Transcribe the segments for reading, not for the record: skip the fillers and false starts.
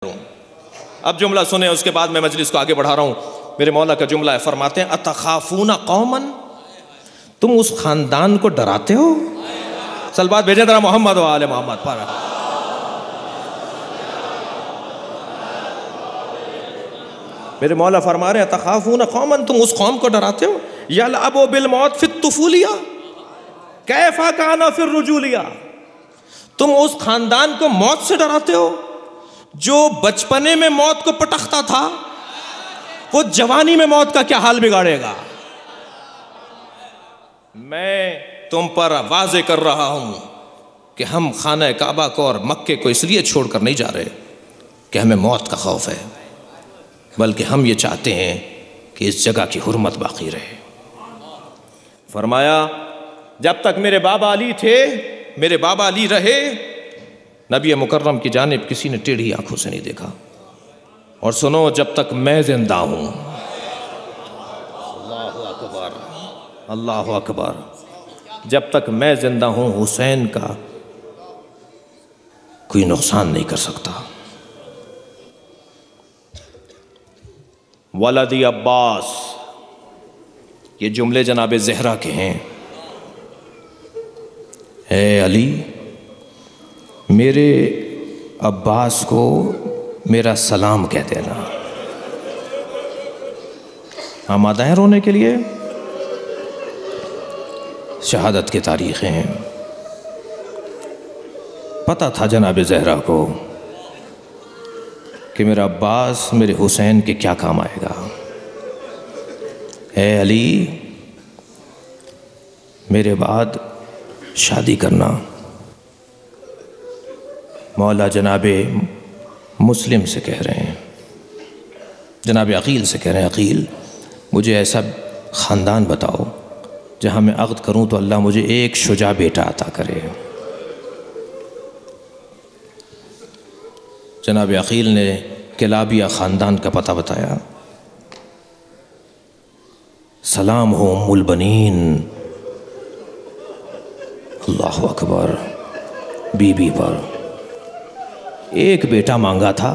अब जुमला सुने, उसके बाद मैं मजलिस को आगे बढ़ा रहा हूँ। मेरे मौला का जुमला है, फरमाते हैं अतखाफूना कौमन, तुम उस खानदान को डराते हो। सलवात भेजे जरा मोहम्मद व आले मोहम्मद पर। मेरे मौला फरमा रहे हैं अतखाफूना कौमन, तुम उस कौम को डराते हो। यलअबु बिल मौत फित तुफूलिया कैफा काना फिर रुजूलिया, तुम उस खानदान को मौत से डराते हो जो बचपने में मौत को पटकता था, वो जवानी में मौत का क्या हाल बिगाड़ेगा। मैं तुम पर वाज़े कर रहा हूं कि हम खाना काबा को और मक्के को इसलिए छोड़कर नहीं जा रहे कि हमें मौत का खौफ है, बल्कि हम ये चाहते हैं कि इस जगह की हुर्मत बाकी रहे। फरमाया जब तक मेरे बाबा अली थे, मेरे बाबा अली रहे, नबी मुकर्रम की जानिब किसी ने टेढ़ी आंखों से नहीं देखा। और सुनो, जब तक मैं जिंदा हूं, अल्लाहु अकबर, अल्लाहु अकबर, जब तक मैं जिंदा हूं हुसैन का कोई नुकसान नहीं कर सकता। वलदी अब्बास, ये जुमले जनाब ज़हरा के हैं। ए अली, मेरे अब्बास को मेरा सलाम कह देना। आमादा हैं रोने के लिए? शहादत की तारीखें हैं। पता था जनाब ज़हरा को कि मेरा अब्बास मेरे हुसैन के क्या काम आएगा। ए अली, मेरे बाद शादी करना। मौला जनाबे मुस्लिम से कह रहे हैं, जनाब अकील से कह रहे हैं, अकील मुझे ऐसा ख़ानदान बताओ जहाँ मैं अक़्द करूँ तो अल्लाह मुझे एक शुजा बेटा अता करे। जनाब अकील ने किलाबिया ख़ानदान का पता बताया। सलाम हो उम्मुल बनीन, अल्लाहु अकबर, बीबी पर। एक बेटा मांगा था,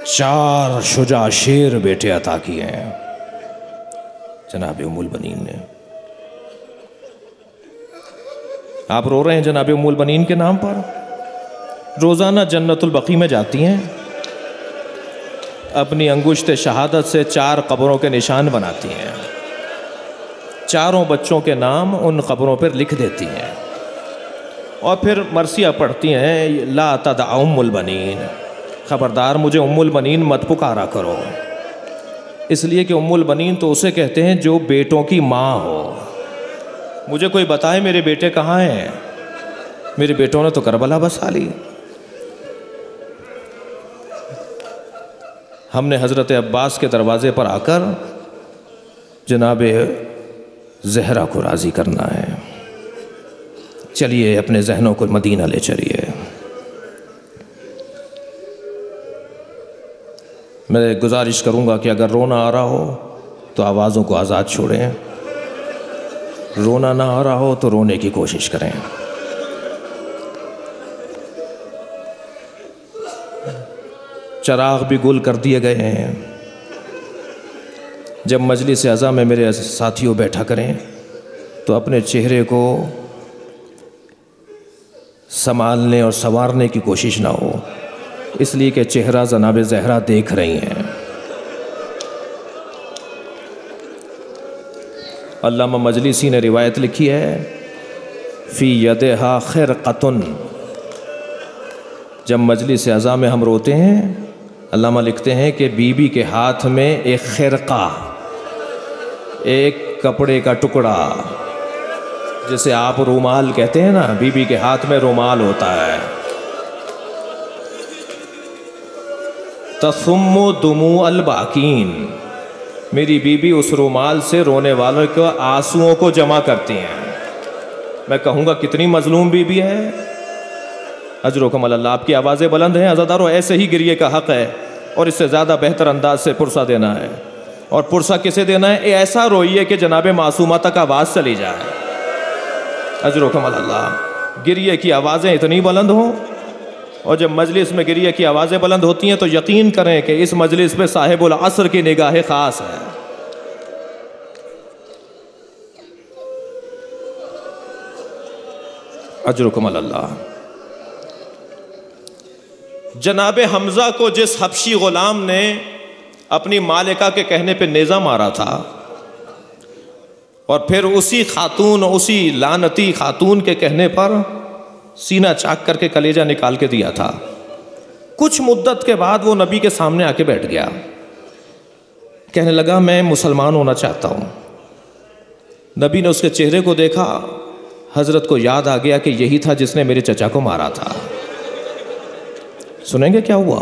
4 शुजा शेर बेटे अता किए हैं जनाब उम्मुल बनीन ने। आप रो रहे हैं जनाब उम्मुल बनीन के नाम पर। रोज़ाना जन्नतुल बकी में जाती हैं, अपनी अंगुश्त शहादत से 4 कब्रों के निशान बनाती हैं, चारों बच्चों के नाम उन कब्रों पर लिख देती हैं और फिर मरसिया पढ़ती हैं, ला तदअ उम्मुल बनीन, ख़बरदार मुझे उम्मुल बनीन मत पुकारा करो। इसलिए कि उम्मुल बनीन तो उसे कहते हैं जो बेटों की माँ हो। मुझे कोई बताए मेरे बेटे कहाँ हैं? मेरे बेटों ने तो करबला बसा ली। हमने हज़रत अब्बास के दरवाज़े पर आकर जनाब ज़हरा को राज़ी करना है। चलिए अपने जहनों को मदीना ले चलिए। मैं गुजारिश करूंगा कि अगर रोना आ रहा हो तो आवाज़ों को आज़ाद छोड़ें, रोना ना आ रहा हो तो रोने की कोशिश करें। चराग भी गुल कर दिए गए हैं। जब मजलिस अज़ा में मेरे साथियों बैठा करें तो अपने चेहरे को संभालने और संवारने की कोशिश ना हो, इसलिए कि चेहरा जनाब ज़हरा देख रही हैं। अल्लामा मजलिसी ने रिवायत लिखी है, फ़ी यदहा खिरक़तुन। जब मजलिस अज़ा में हम रोते हैं, अल्लामा लिखते हैं कि बीबी के हाथ में एक खिरक़ा, एक कपड़े का टुकड़ा, जिसे आप रुमाल कहते हैं ना, बीबी के हाथ में रुमाल होता है। तसुम्मु दुमू अल बाकीन, मेरी बीबी उस रुमाल से रोने वालों के आंसुओं को जमा करती हैं। मैं कहूँगा कितनी मजलूम बीबी है। अजरुकुम अल्लाह, आपकी आवाज़ें बुलंद हैं अज़ादारों, ऐसे ही गिरिए का हक़ है और इससे ज़्यादा बेहतर अंदाज से पुरसा देना है। और पुरसा किसे देना है? ऐसा रोइए कि जनाब मासूमा तक आवाज़ चली जाए। अजरुकुम अल्लाह, गिरिए की आवाज़ें इतनी बुलंद हों और जब मजलिस में गिरिया की आवाज़ें बुलंद होती हैं तो यकीन करें कि इस मजलिस पे साहिबुल असर की निगाह ख़ास है। अजरुकुम अल्लाह। जनाब हमज़ा को जिस हबशी ग़ुलाम ने अपनी मालिका के कहने पे नेज़ा मारा था और फिर उसी खातून, उसी लानती खातून के कहने पर सीना चाक करके कलेजा निकाल के दिया था, कुछ मुद्दत के बाद वो नबी के सामने आके बैठ गया, कहने लगा मैं मुसलमान होना चाहता हूँ। नबी ने उसके चेहरे को देखा, हज़रत को याद आ गया कि यही था जिसने मेरे चचा को मारा था। सुनेंगे क्या हुआ?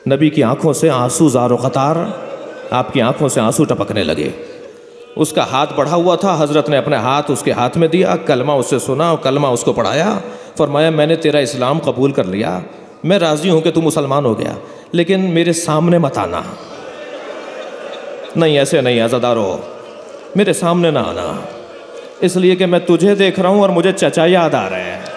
नबी की आंखों से आंसू ज़ारो क़तार, आपकी आंखों से आंसू टपकने लगे। उसका हाथ बढ़ा हुआ था, हज़रत ने अपने हाथ उसके हाथ में दिया, कलमा उससे सुना और कलमा उसको पढ़ाया। फरमाया मैंने तेरा इस्लाम कबूल कर लिया, मैं राज़ी हूँ कि तू मुसलमान हो गया, लेकिन मेरे सामने मत आना। नहीं ऐसे नहीं अज़ादारो, मेरे सामने ना आना, इसलिए कि मैं तुझे देख रहा हूँ और मुझे चचा याद आ रहे हैं।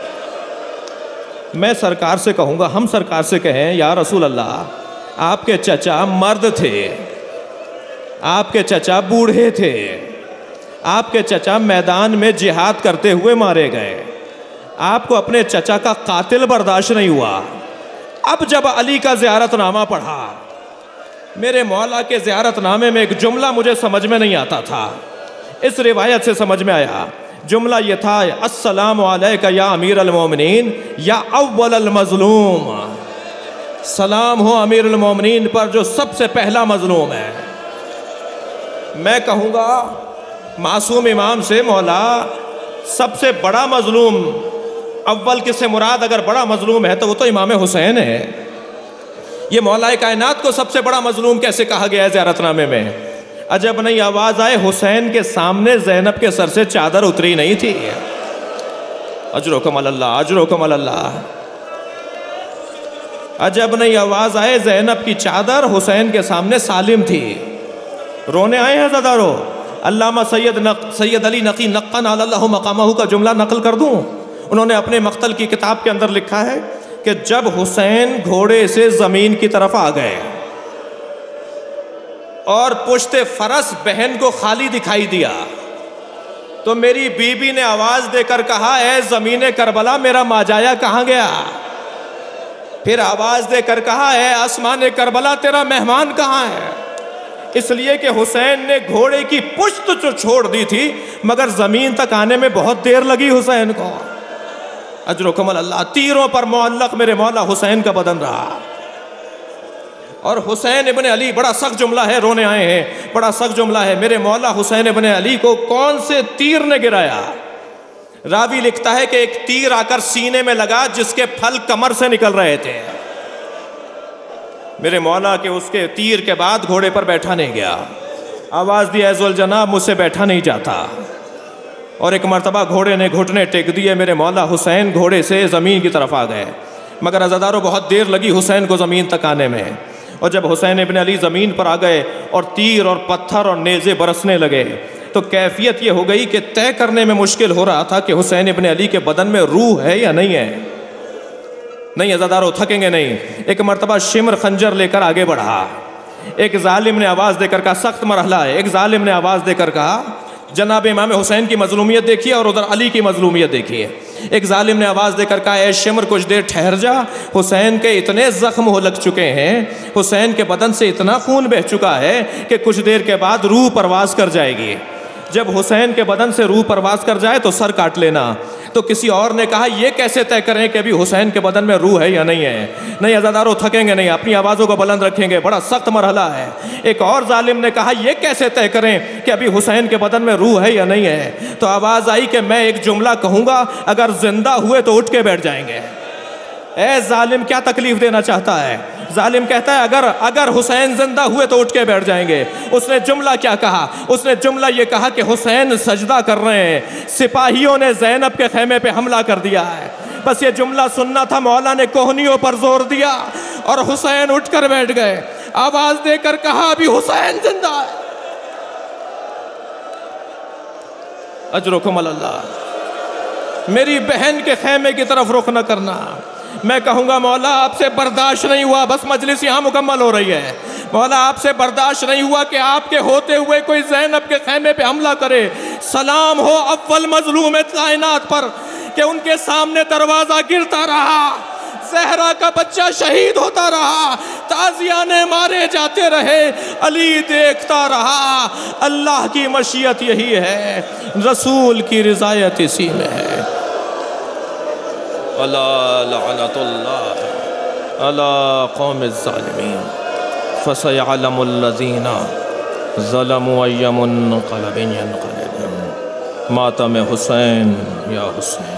मैं सरकार से कहूँगा, हम सरकार से कहें या रसूल अल्लाह आपके चचा मर्द थे, आपके चचा बूढ़े थे, आपके चचा मैदान में जिहाद करते हुए मारे गए, आपको अपने चचा का कातिल बर्दाश्त नहीं हुआ। अब जब अली का ज़ियारतनामा पढ़ा, मेरे मौला के ज़ियारतनामे में एक जुमला मुझे समझ में नहीं आता था, इस रिवायत से समझ में आया। जुमला ये था, अस्सलामु अलैका या अमीर अल-मोमिनीन या अव्वल अल-मज़लूम, सलाम हो अमीर अल-मोमिनीन पर जो सबसे पहला मज़लूम है। मैं कहूँगा मासूम इमाम से, मौला सबसे बड़ा मज़लूम, अव्वल किससे मुराद अगर बड़ा मज़लूम है तो वो तो इमाम हुसैन है। ये मौलाए कायनात को सबसे बड़ा मज़लूम कैसे कहा गया है ज़ियारतनामे में? अजब नहीं, आवाज़ आए हुसैन के सामने ज़ैनब के सर से चादर उतरी नहीं थी। अजरुकुम अल्लाह, अजरुकुम अल्लाह। अजब नहीं, आवाज़ आए ज़ैनब की चादर हुसैन के सामने सालिम थी। रोने आए हैं ज़दारो। अल्लामा सैयद अली नकी नक्कन अल्लाहु मकामहु का जुमला नकल कर दूँ। उन्होंने अपने मक्तल की किताब के अंदर लिखा है कि जब हुसैन घोड़े से ज़मीन की तरफ आ गए और पुश्ते फरस बहन को खाली दिखाई दिया तो मेरी बीबी ने आवाज़ देकर कहा, ए ज़मीन करबला मेरा माजाया कहाँ गया? फिर आवाज़ देकर कहा, ए आसमान करबला तेरा मेहमान कहाँ है? इसलिए कि हुसैन ने घोड़े की पुश्त जो छोड़ दी थी, मगर ज़मीन तक आने में बहुत देर लगी हुसैन को। अजरुकुम अल्लाह। तीरों पर मुअल्लक़ मेरे मौला हुसैन का बदन रहा। और हुसैन इब्ने अली, बड़ा सख्त जुमला है, रोने आए हैं, बड़ा सख्त जुमला है। मेरे मौला हुसैन इब्ने अली को कौन से तीर ने गिराया? रावी लिखता है कि एक तीर आकर सीने में लगा जिसके फल कमर से निकल रहे थे। मेरे मौला के उसके तीर के बाद घोड़े पर बैठा नहीं गया। आवाज़ दी, ऐज़ुल जनाब मुझसे बैठा नहीं जाता। और एक मरतबा घोड़े ने घुटने टेक दिए, मेरे मौला हुसैन घोड़े से ज़मीन की तरफ आ गए, मगर अज़ादारों बहुत देर लगी हुसैन को ज़मीन तक आने में। और जब हुसैन इब्ने अली ज़मीन पर आ गए और तीर और पत्थर और नेज़े बरसने लगे तो कैफियत ये हो गई कि तय करने में मुश्किल हो रहा था कि हुसैन इब्ने अली के बदन में रूह है या नहीं है। नहीं अज़ादारों, थकेंगे नहीं। एक मरतबा शिमर खंजर लेकर आगे बढ़ा। एक जालिम ने आवाज़ देकर कहा, सख्त मरहला है, एक जालिम ने आवाज़ देकर कहा, जनाब इमाम हुसैन की मजलूमियत देखिए और उधर अली की मजलूमियत देखिए। एक जालिम ने आवाज़ देकर कहा, ए शिमर कुछ देर ठहर जा, हुसैन के इतने ज़ख्म हो लग चुके हैं, हुसैन के बदन से इतना खून बह चुका है कि कुछ देर के बाद रूह परवाज़ कर जाएगी। जब हुसैन के बदन से रूह परवाज़ कर जाए तो सर काट लेना। तो किसी और ने कहा, ये कैसे तय करें कि अभी हुसैन के बदन में रूह है या नहीं है? नहीं अज़ादारों, थकेंगे नहीं, अपनी आवाज़ों को बुलंद रखेंगे, बड़ा सख्त मरहला है। एक और जालिम ने कहा, ये कैसे तय करें कि अभी हुसैन के बदन में रूह है या नहीं है? तो आवाज़ आई कि मैं एक जुमला कहूँगा, अगर जिंदा हुए तो उठ के बैठ जाएंगे। ए जालिम, क्या तकलीफ देना चाहता है? जालिम कहता है, अगर हुसैन जिंदा हुए तो उठ के बैठ जाएंगे। उसने जुमला क्या कहा? उसने जुमला ये कहा कि हुसैन सजदा कर रहे हैं, सिपाहियों ने ज़ैनब के खैमे पे हमला कर दिया है। बस ये जुमला सुनना था, मौला ने कोहनियों पर जोर दिया और हुसैन उठ कर बैठ गए। आवाज़ देकर कहा, अभी हुसैन जिंदा है। अजरुकुम अल्लाह। मेरी बहन के खैमे की तरफ रुख न करना। मैं कहूँगा मौला आपसे बर्दाश्त नहीं हुआ, बस मजलिस यहाँ मुकम्मल हो रही है। मौला आपसे बर्दाश्त नहीं हुआ कि आपके होते हुए कोई ज़ैनब के खैमे पे हमला करे। सलाम हो अव्वल मजलूम कायनात पर कि उनके सामने दरवाज़ा गिरता रहा, ज़हरा का बच्चा शहीद होता रहा, ताज़ियाने मारे जाते रहे, अली देखता रहा। अल्लाह की मशीयत यही है, रसूल की रिज़ायत इसी में है। अला लअनतुल्लाह अला कौमिज़ ज़ालिमीन फसयअलमुल्लज़ीना ज़लमू अय्युमुन्क़लबिन यन्क़लिबून। मातम हुसैन या हुसैन।